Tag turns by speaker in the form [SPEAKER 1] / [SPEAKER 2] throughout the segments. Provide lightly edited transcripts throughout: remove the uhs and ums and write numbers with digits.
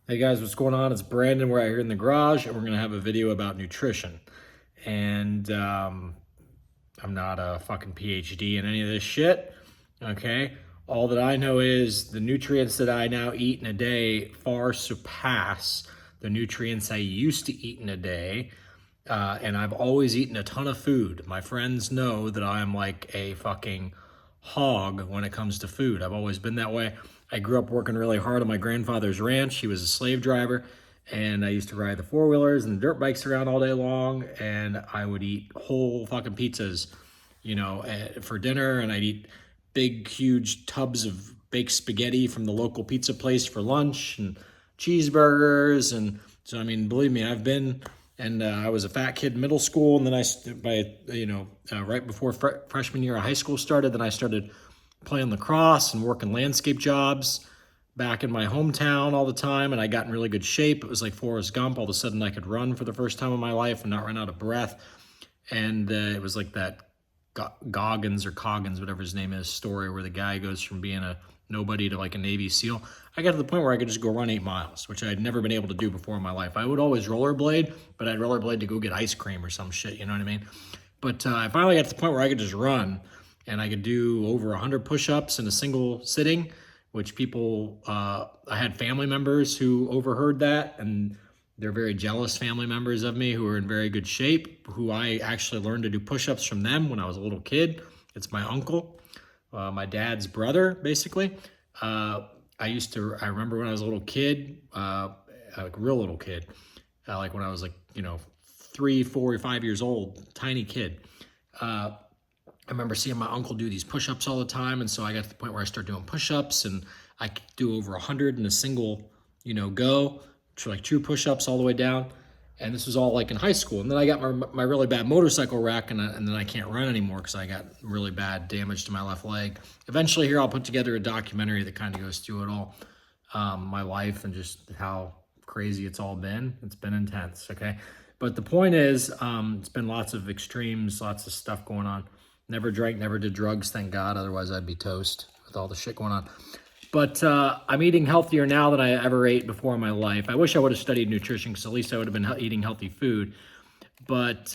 [SPEAKER 1] Hey guys, what's going on? It's Brandon. We're out here in the garage and we're going to have a video about nutrition. And I'm not a fucking PhD in any of this shit. Okay. All that I know is the nutrients that I now eat in a day far surpass the nutrients I used to eat in a day. And I've always eaten a ton of food. My friends know that I'm like a fucking hog when it comes to food. I've always been that way. I grew up working really hard on my grandfather's ranch. He was a slave driver, and I used to ride the four-wheelers and the dirt bikes around all day long, and I would eat whole fucking pizzas, for dinner, and I'd eat big, huge tubs of baked spaghetti from the local pizza place for lunch, and cheeseburgers. And so, I mean, believe me, I've been, and I was a fat kid in middle school, and then right before freshman year of high school started, then I started playing lacrosse and working landscape jobs back in my hometown all the time, and I got in really good shape. It was like Forrest Gump. All of a sudden, I could run for the first time in my life and not run out of breath. And it was like that Goggins or Coggins, whatever his name is, story where the guy goes from being a nobody to like a Navy SEAL. I got to the point where I could just go run 8 miles, which I had never been able to do before in my life. I would always rollerblade, but I'd rollerblade to go get ice cream or some shit, you know what I mean? But I finally got to the point where I could just run, and I could do over 100 push-ups in a single sitting, which I had family members who overheard that, and they're very jealous family members of me who are in very good shape, who I actually learned to do push-ups from them when I was a little kid. It's my uncle, my dad's brother, basically. I remember when I was a little kid, like a real little kid, like when I was like, 3, 4, or 5 years old, tiny kid. I remember seeing my uncle do these push-ups all the time, and so I got to the point where I started doing push-ups, and I could do over 100 in a single, go, like true push-ups all the way down. And this was all like in high school. And then I got my really bad motorcycle wreck, and then I can't run anymore because I got really bad damage to my left leg. Eventually, here I'll put together a documentary that kind of goes through it all, my life and just how crazy it's all been. It's been intense, okay? But the point is, it's been lots of extremes, lots of stuff going on. Never drank, never did drugs, thank God. Otherwise, I'd be toast with all the shit going on. But I'm eating healthier now than I ever ate before in my life. I wish I would have studied nutrition because at least I would have been eating healthy food. But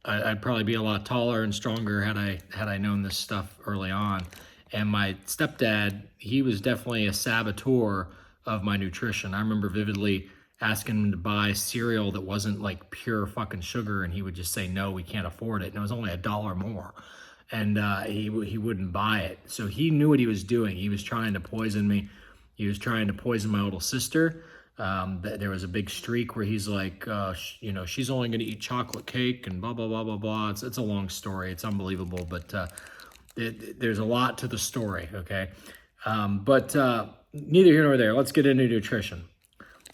[SPEAKER 1] I'd probably be a lot taller and stronger had I known this stuff early on. And my stepdad, he was definitely a saboteur of my nutrition. I remember vividly asking him to buy cereal that wasn't like pure fucking sugar, and he would just say, no, we can't afford it. And it was only $1 more. And he wouldn't buy it. So he knew what he was doing. He was trying to poison me. He was trying to poison my little sister. There was a big streak where he's like, she's only going to eat chocolate cake and blah, blah, blah, blah, blah. It's a long story. It's unbelievable. But there's a lot to the story, okay? But neither here nor there. Let's get into nutrition.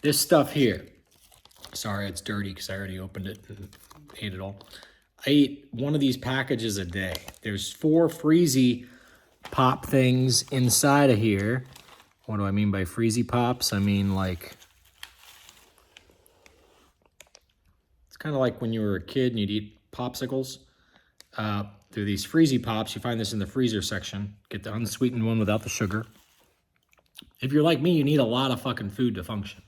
[SPEAKER 1] This stuff here, sorry, it's dirty because I already opened it and ate it all. I eat one of these packages a day. There's 4 Freezy Pop things inside of here. What do I mean by Freezy Pops? I mean like, it's kind of like when you were a kid and you'd eat popsicles. Through these Freezy Pops, you find this in the freezer section. Get the unsweetened one without the sugar. If you're like me, you need a lot of fucking food to function.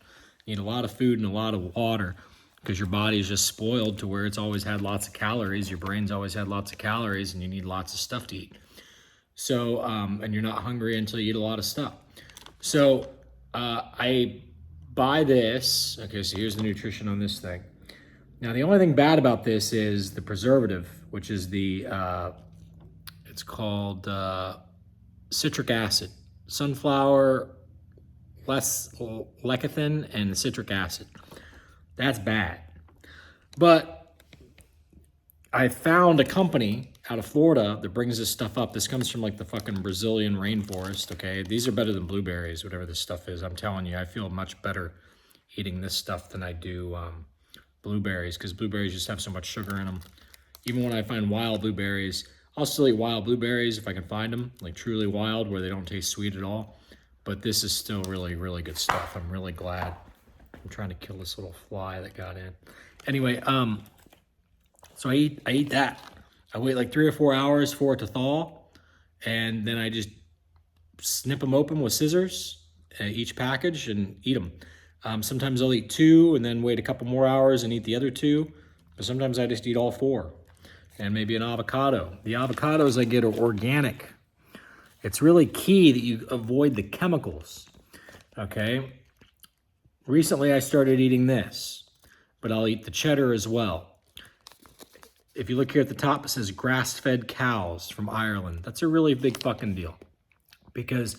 [SPEAKER 1] You need a lot of food and a lot of water because your body is just spoiled to where it's always had lots of calories. Your brain's always had lots of calories, and you need lots of stuff to eat. So, and you're not hungry until you eat a lot of stuff. So, I buy this. Okay, so here's the nutrition on this thing. Now, the only thing bad about this is the preservative, which is it's called citric acid. Sunflower, less lecithin, and citric acid. That's bad. But I found a company out of Florida that brings this stuff up. This comes from like the fucking Brazilian rainforest, okay? These are better than blueberries, whatever this stuff is. I'm telling you, I feel much better eating this stuff than I do blueberries because blueberries just have so much sugar in them. Even when I find wild blueberries, I'll still eat wild blueberries if I can find them, like truly wild where they don't taste sweet at all. But this is still really, really good stuff. I'm really glad. I'm trying to kill this little fly that got in. Anyway, so I eat that. I wait like 3 or 4 hours for it to thaw, and then I just snip them open with scissors, each package and eat them. Sometimes I'll eat 2 and then wait a couple more hours and eat the other 2. But sometimes I just eat all 4. And maybe an avocado. The avocados I get are organic. It's really key that you avoid the chemicals, okay? Recently I started eating this, but I'll eat the cheddar as well. If you look here at the top, it says grass-fed cows from Ireland. That's a really big fucking deal, because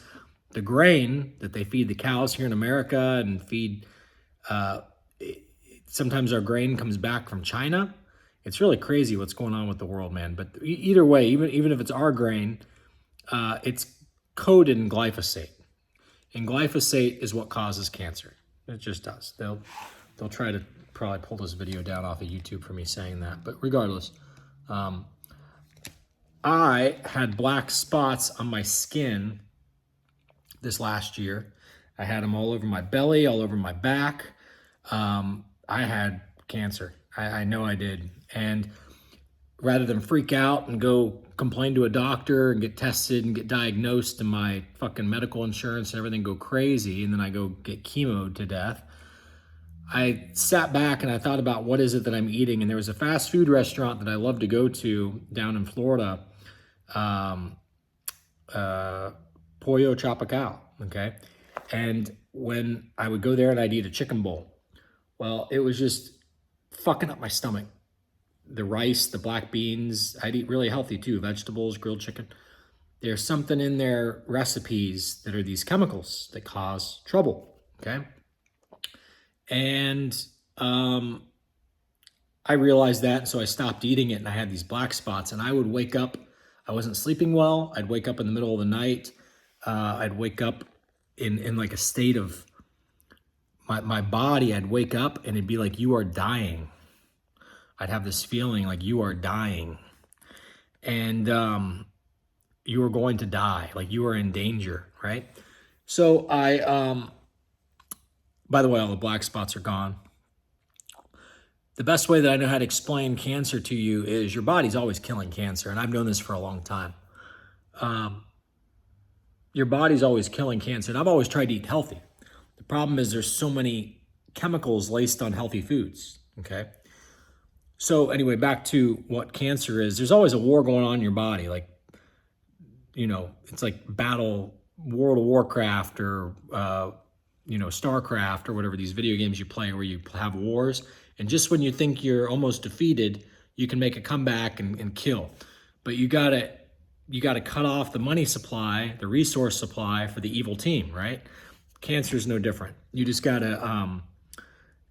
[SPEAKER 1] the grain that they feed the cows here in America and feed, sometimes our grain comes back from China. It's really crazy what's going on with the world, man. But either way, even if it's our grain, it's coated in glyphosate. And glyphosate is what causes cancer. It just does. They'll try to probably pull this video down off of YouTube for me saying that. But regardless, I had black spots on my skin this last year. I had them all over my belly, all over my back. I had cancer. I know I did. And rather than freak out and go complain to a doctor and get tested and get diagnosed and my fucking medical insurance and everything go crazy and then I go get chemoed to death, I sat back and I thought about what is it that I'm eating. And there was a fast food restaurant that I love to go to down in Florida, Pollo Tropical, okay? And when I would go there and I'd eat a chicken bowl, well, it was just fucking up my stomach. The rice, the black beans, I'd eat really healthy too, vegetables, grilled chicken. There's something in their recipes that are these chemicals that cause trouble, okay? And I realized that, so I stopped eating it and I had these black spots and I would wake up, I wasn't sleeping well, I'd wake up in the middle of the night, I'd wake up in like a state of, my body, I'd wake up and it'd be like, you are dying. I'd have this feeling like you are dying and you are going to die, like you are in danger, right? So I, by the way, all the black spots are gone. The best way that I know how to explain cancer to you is your body's always killing cancer, and I've known this for a long time. Your body's always killing cancer, and I've always tried to eat healthy. The problem is there's so many chemicals laced on healthy foods, okay? So anyway, back to what cancer is. There's always a war going on in your body. Like, you know, it's like battle, World of Warcraft or, you know, StarCraft or whatever these video games you play where you have wars. And just when you think you're almost defeated, you can make a comeback and kill. But you gotta cut off the money supply, the resource supply for the evil team, right? Cancer is no different. You just gotta,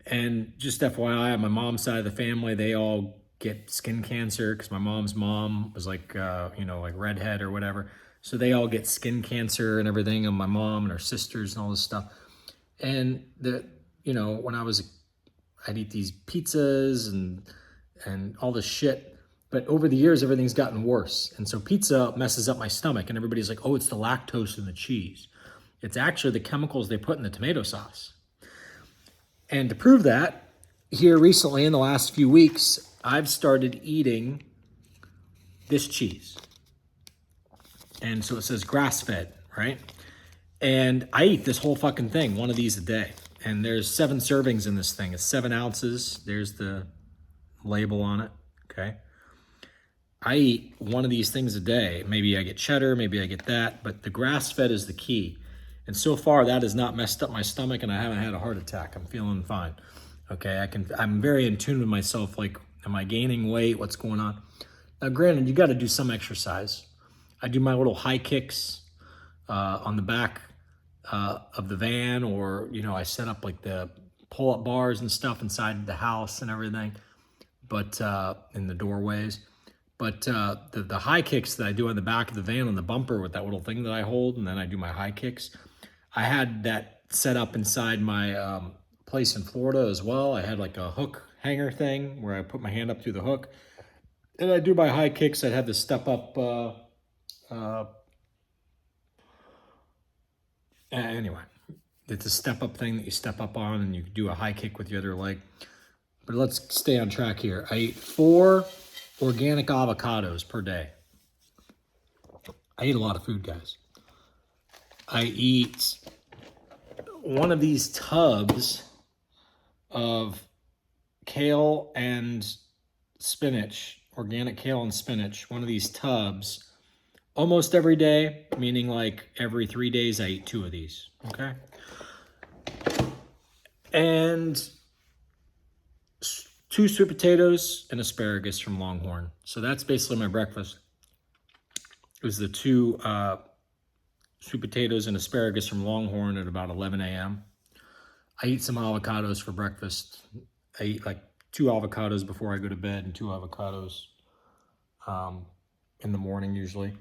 [SPEAKER 1] and just FYI, on my mom's side of the family, they all get skin cancer because my mom's mom was like, you know, like redhead or whatever. So they all get skin cancer and everything, and my mom and her sisters and all this stuff. And you know, when I'd eat these pizzas and all this shit. But over the years, everything's gotten worse. And so pizza messes up my stomach and everybody's like, oh, it's the lactose in the cheese. It's actually the chemicals they put in the tomato sauce. And to prove that, here recently in the last few weeks, I've started eating this cheese. And so it says grass-fed, right? And I eat this whole fucking thing, one of these a day. And there's 7 servings in this thing. It's 7 ounces. There's the label on it, okay? I eat one of these things a day. Maybe I get cheddar, maybe I get that, but the grass-fed is the key. And so far, that has not messed up my stomach, and I haven't had a heart attack. I'm feeling fine, okay? I'm very in tune with myself, like, am I gaining weight? What's going on? Now, granted, you got to do some exercise. I do my little high kicks on the back of the van, or, you know, I set up like the pull-up bars and stuff inside the house and everything, but in the doorways. But the high kicks that I do on the back of the van on the bumper with that little thing that I hold, and then I do my high kicks, I had that set up inside my place in Florida as well. I had like a hook hanger thing where I put my hand up through the hook, and I do my high kicks. I'd have the step up, anyway, it's a step up thing that you step up on and you do a high kick with the other leg. But let's stay on track here. I eat 4 organic avocados per day. I eat a lot of food, guys. I eat one of these tubs of kale and spinach, organic kale and spinach, one of these tubs, almost every day, meaning like every 3 days I eat 2 of these, okay? And 2 sweet potatoes and asparagus from Longhorn. So that's basically my breakfast. It was the 2 sweet potatoes and asparagus from Longhorn at about 11 a.m. I eat some avocados for breakfast. I eat like 2 avocados before I go to bed and 2 avocados in the morning usually.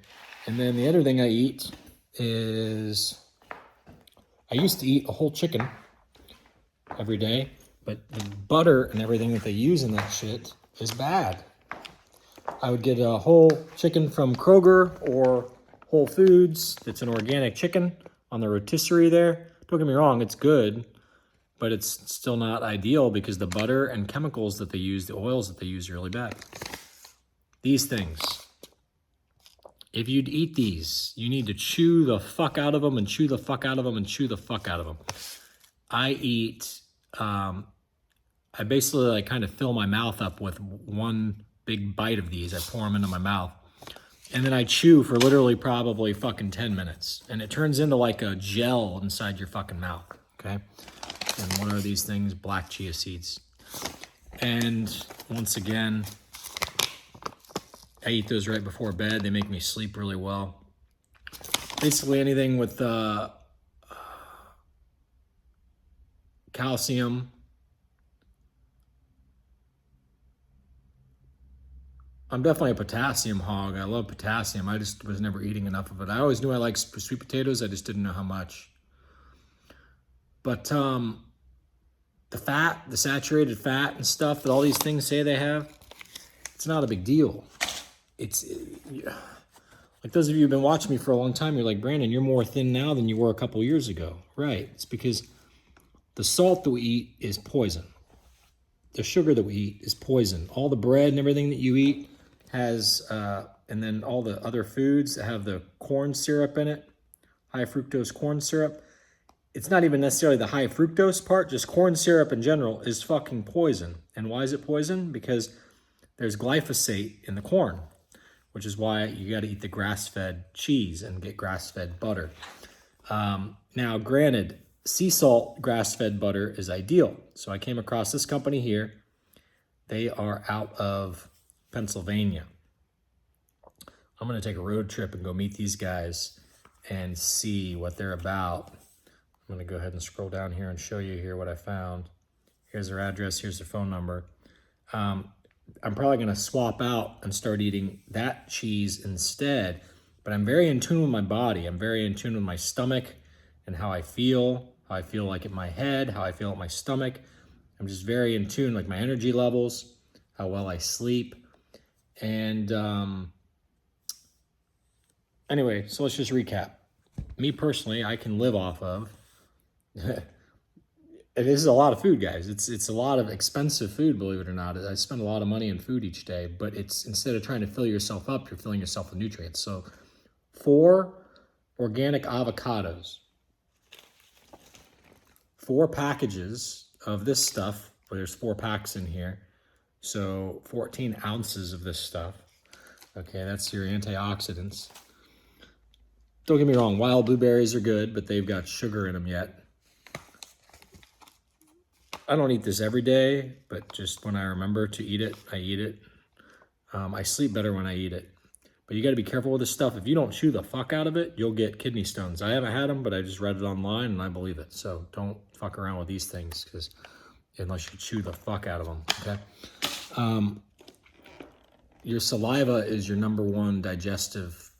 [SPEAKER 1] And then the other thing I eat is, I used to eat a whole chicken every day, but the butter and everything that they use in that shit is bad. I would get a whole chicken from Kroger or Whole Foods that's an organic chicken on the rotisserie there. Don't get me wrong, it's good, but it's still not ideal because the butter and chemicals that they use, the oils that they use are really bad. These things, if you'd eat these, you need to chew the fuck out of them and chew the fuck out of them and chew the fuck out of them. I eat, I basically like kind of fill my mouth up with one big bite of these. I pour them into my mouth. And then I chew for literally probably fucking 10 minutes. And it turns into like a gel inside your fucking mouth, okay? And what are these things? Black chia seeds. And once again, I eat those right before bed. They make me sleep really well. Basically anything with calcium. I'm definitely a potassium hog. I love potassium. I just was never eating enough of it. I always knew I liked sweet potatoes. I just didn't know how much. But the fat, the saturated fat and stuff that all these things say they have, it's not a big deal. It's like those of you who've been watching me for a long time, you're like, Brandon, you're more thin now than you were a couple years ago. Right. It's because the salt that we eat is poison. The sugar that we eat is poison. All the bread and everything that you eat has, and then all the other foods that have the corn syrup in it, high fructose corn syrup. It's not even necessarily the high fructose part, just corn syrup in general is fucking poison. And why is it poison? Because there's glyphosate in the corn, which is why you got to eat the grass-fed cheese and get grass-fed butter. Now, granted, sea salt grass-fed butter is ideal. So I came across this company here. They are out of Pennsylvania. I'm going to take a road trip and go meet these guys and see what they're about. I'm going to go ahead and scroll down here and show you here what I found. Here's their address. Here's their phone number. I'm probably going to swap out and start eating that cheese instead. But I'm very in tune with my body. I'm very in tune with my stomach and how I feel like in my head, how I feel at my stomach. I'm just very in tune, like my energy levels, how well I sleep. And anyway, so let's just recap. Me personally, I can live off of, it is a lot of food, guys. It's a lot of expensive food, believe it or not. I spend a lot of money on food each day, but it's, instead of trying to fill yourself up, you're filling yourself with nutrients. So 4 organic avocados, 4 packages of this stuff, where there's 4 packs in here. So 14 ounces of this stuff. Okay, that's your antioxidants. Don't get me wrong, wild blueberries are good, but they've got sugar in them yet. I don't eat this every day, but just when I remember to eat it, I eat it. I sleep better when I eat it. But you got to be careful with this stuff. If you don't chew the fuck out of it, you'll get kidney stones. I haven't had them, but I just read it online and I believe it. So don't fuck around with these things, because unless you chew the fuck out of them, okay? Your saliva is your #1 digestive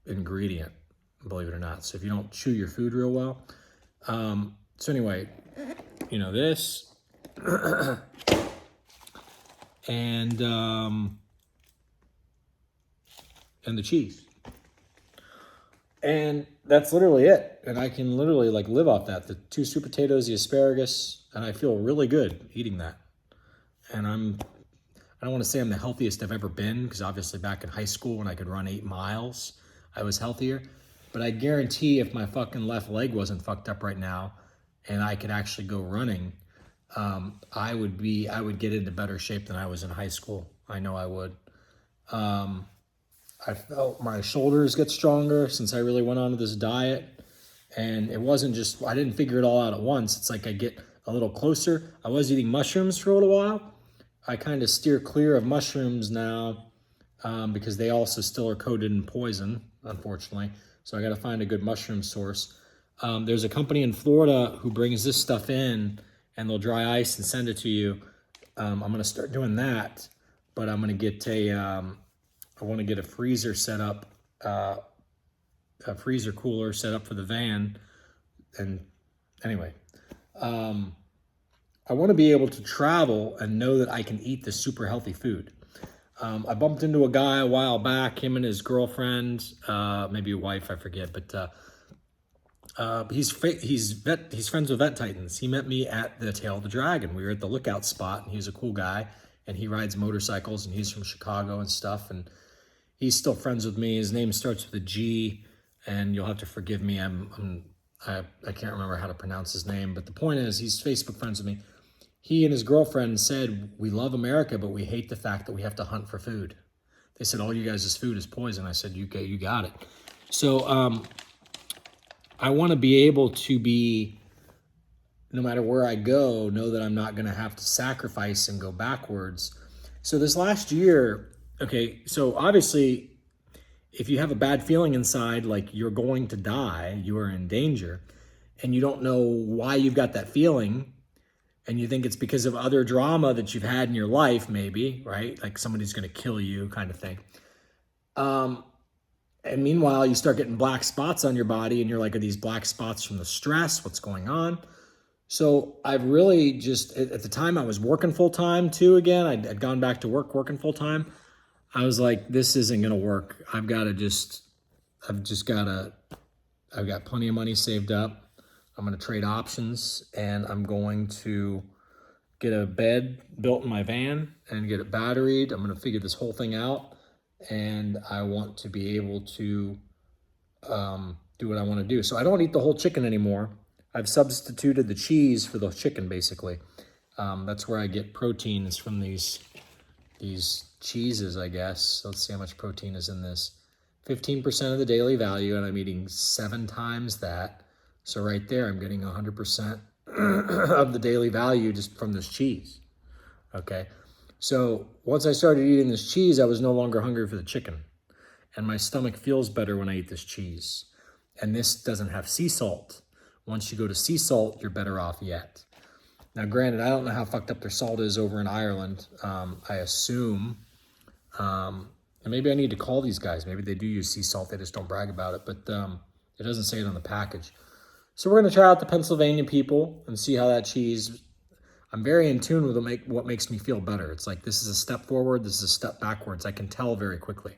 [SPEAKER 1] ingredient, believe it or not. So if you don't chew your food real well. So anyway, you know, this and the cheese. And that's literally it. And I can literally like live off that. The 2 sweet potatoes, the asparagus, and I feel really good eating that. And I don't want to say I'm the healthiest I've ever been, because obviously back in high school when I could run 8 miles, I was healthier. But I guarantee if my fucking left leg wasn't fucked up right now and I could actually go running, I would get into better shape than I was in high school. I know I would. I felt my shoulders get stronger since I really went on to this diet. And it wasn't just, I didn't figure it all out at once. It's like I get a little closer. I was eating mushrooms for a little while. I kind of steer clear of mushrooms now because they also still are coated in poison, unfortunately. So I got to find a good mushroom source. There's a company in Florida who brings this stuff in and they'll dry ice and send it to you. I'm going to start doing that, but I'm going to get I want to get a freezer set up, a freezer cooler set up for the van. And anyway, I want to be able to travel and know that I can eat the super healthy food. I bumped into a guy a while back, him and his girlfriend, maybe a wife, I forget, but he's friends with Vet Titans. He met me at the Tail of the Dragon. We were at the lookout spot, and he's a cool guy, and he rides motorcycles, and he's from Chicago and stuff, and he's still friends with me. His name starts with a G, and you'll have to forgive me. I can't remember how to pronounce his name, but the point is, he's Facebook friends with me. He and his girlfriend said, we love America, but we hate the fact that we have to hunt for food. They said, all you guys' food is poison. I said, you got it. So I want to be able to be, no matter where I go, know that I'm not going to have to sacrifice and go backwards. So this last year, okay, so obviously, if you have a bad feeling inside, like you're going to die, you are in danger, and you don't know why you've got that feeling, and you think it's because of other drama that you've had in your life, maybe, right? Like somebody's going to kill you kind of thing. And meanwhile, you start getting black spots on your body, and you're like, are these black spots from the stress? What's going on? So I've really just, at the time I was working full time too again. I'd gone back to working full time. I was like, this isn't going to work. I've got plenty of money saved up. I'm going to trade options, and I'm going to get a bed built in my van and get it batteried. I'm going to figure this whole thing out, and I want to be able to do what I want to do. So I don't eat the whole chicken anymore. I've substituted the cheese for the chicken, basically. That's where I get protein, is from these cheeses, I guess. Let's see how much protein is in this. 15% of the daily value, and I'm eating 7 times that. So right there, I'm getting 100% of the daily value just from this cheese. Okay. So once I started eating this cheese, I was no longer hungry for the chicken. And my stomach feels better when I eat this cheese. And this doesn't have sea salt. Once you go to sea salt, you're better off yet. Now, granted, I don't know how fucked up their salt is over in Ireland. I assume, and maybe I need to call these guys. Maybe they do use sea salt. They just don't brag about it. But it doesn't say it on the package. So we're going to try out the Pennsylvania people and see how that cheese. I'm very in tune with what makes me feel better. It's like, this is a step forward. This is a step backwards. I can tell very quickly.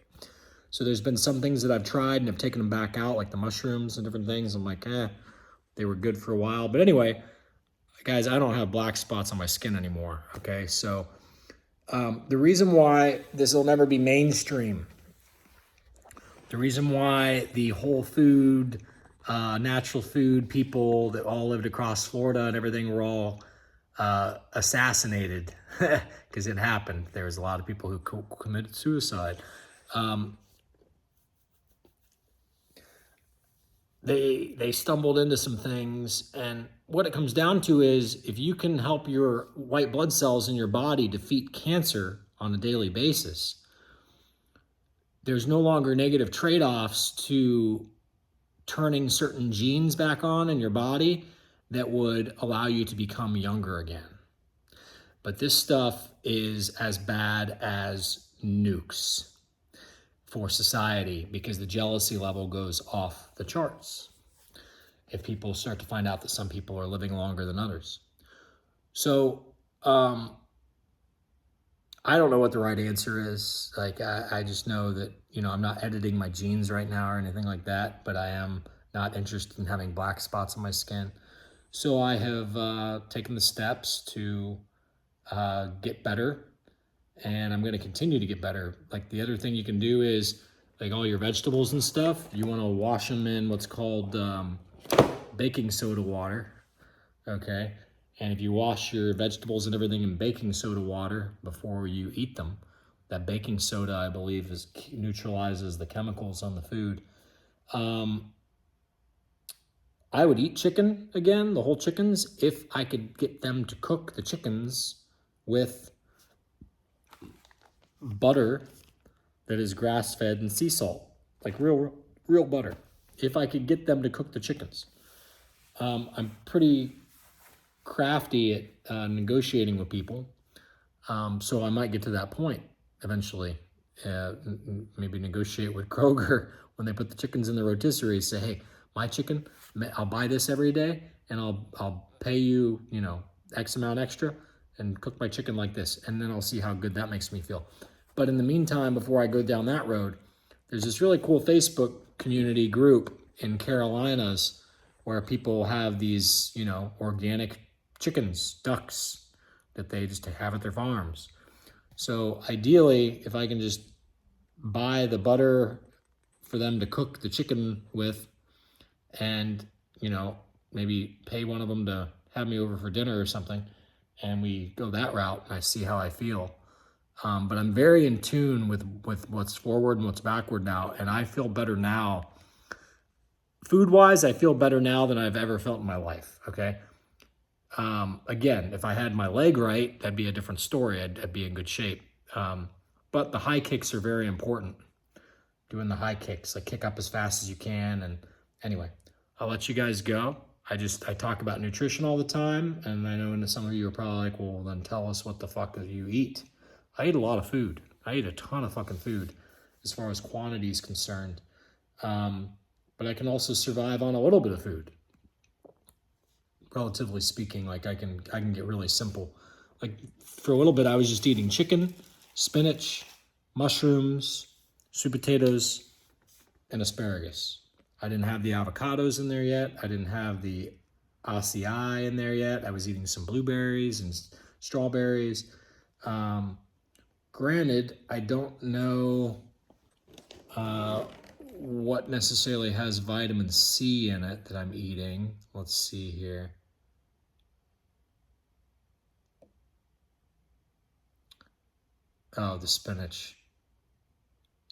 [SPEAKER 1] So there's been some things that I've tried and I've taken them back out, like the mushrooms and different things. I'm like, they were good for a while. But anyway, guys, I don't have black spots on my skin anymore. Okay. So the reason why this will never be mainstream, the reason why the whole food, natural food people that all lived across Florida and everything were all assassinated, because it happened. There was a lot of people who committed suicide. They stumbled into some things, and what it comes down to is, if you can help your white blood cells in your body defeat cancer on a daily basis, there's no longer negative trade-offs to turning certain genes back on in your body that would allow you to become younger again. But this stuff is as bad as nukes for society, because the jealousy level goes off the charts if people start to find out that some people are living longer than others. So I don't know what the right answer is. Like, I just know that, I'm not editing my genes right now or anything like that, but I am not interested in having black spots on my skin. So I have taken the steps to get better, and I'm going to continue to get better. Like, the other thing you can do is, like, all your vegetables and stuff, you want to wash them in what's called baking soda water. okay? And if you wash your vegetables and everything in baking soda water before you eat them, that baking soda, I believe, neutralizes the chemicals on the food. I would eat chicken again, the whole chickens, if I could get them to cook the chickens with butter that is grass-fed and sea salt, like real butter. If I could get them to cook the chickens. I'm pretty crafty at negotiating with people, so I might get to that point eventually. Maybe negotiate with Kroger when they put the chickens in the rotisserie. Say, hey, my chicken, I'll buy this every day, and I'll pay you, X amount extra, and cook my chicken like this, and then I'll see how good that makes me feel. But in the meantime, before I go down that road, there's this really cool Facebook community group in Carolinas where people have these, organic chickens, ducks that they just have at their farms. So ideally, if I can just buy the butter for them to cook the chicken with and, maybe pay one of them to have me over for dinner or something, and we go that route and I see how I feel. But I'm very in tune with what's forward and what's backward now, and I feel better now. Food-wise, I feel better now than I've ever felt in my life, okay? Again, if I had my leg right, that'd be a different story. I'd be in good shape. But the high kicks are very important. Doing the high kicks, like kick up as fast as you can. And anyway, I'll let you guys go. I talk about nutrition all the time, and I know some of you are probably like, well, then tell us what the fuck that you eat. I eat a lot of food. I eat a ton of fucking food as far as quantity is concerned. But I can also survive on a little bit of food. Relatively speaking, like I can get really simple. Like for a little bit, I was just eating chicken, spinach, mushrooms, sweet potatoes, and asparagus. I didn't have the avocados in there yet. I didn't have the acai in there yet. I was eating some blueberries and strawberries. Granted, I don't know what necessarily has vitamin C in it that I'm eating. Let's see here. Oh, the spinach.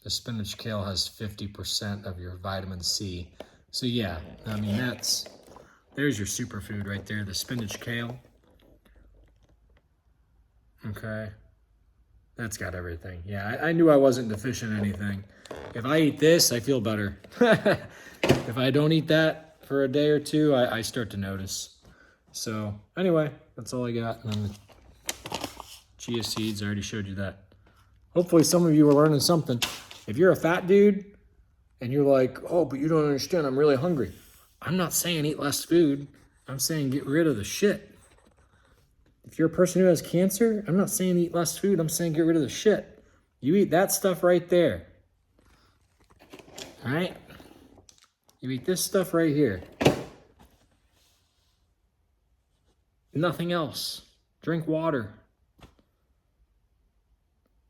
[SPEAKER 1] The spinach kale has 50% of your vitamin C. So yeah, I mean, there's your superfood right there, the spinach kale. Okay. That's got everything. Yeah, I knew I wasn't deficient in anything. If I eat this, I feel better. If I don't eat that for a day or two, I start to notice. So anyway, that's all I got. And then the chia seeds, I already showed you that. Hopefully some of you are learning something. If you're a fat dude and you're like, oh, but you don't understand, I'm really hungry. I'm not saying eat less food. I'm saying get rid of the shit. If you're a person who has cancer, I'm not saying eat less food. I'm saying get rid of the shit. You eat that stuff right there. All right? You eat this stuff right here. Nothing else. Drink water.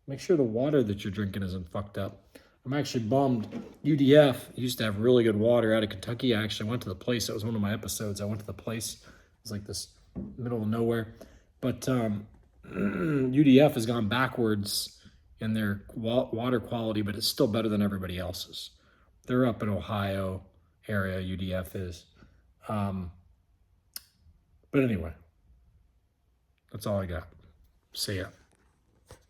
[SPEAKER 1] Make sure the water that you're drinking isn't fucked up. I'm actually bummed. UDF used to have really good water out of Kentucky. I actually went to the place. That was one of my episodes. I went to the place. It was like this middle of nowhere. But UDF has gone backwards in their water quality, but it's still better than everybody else's. They're up in Ohio area, UDF is. But anyway, that's all I got. See ya.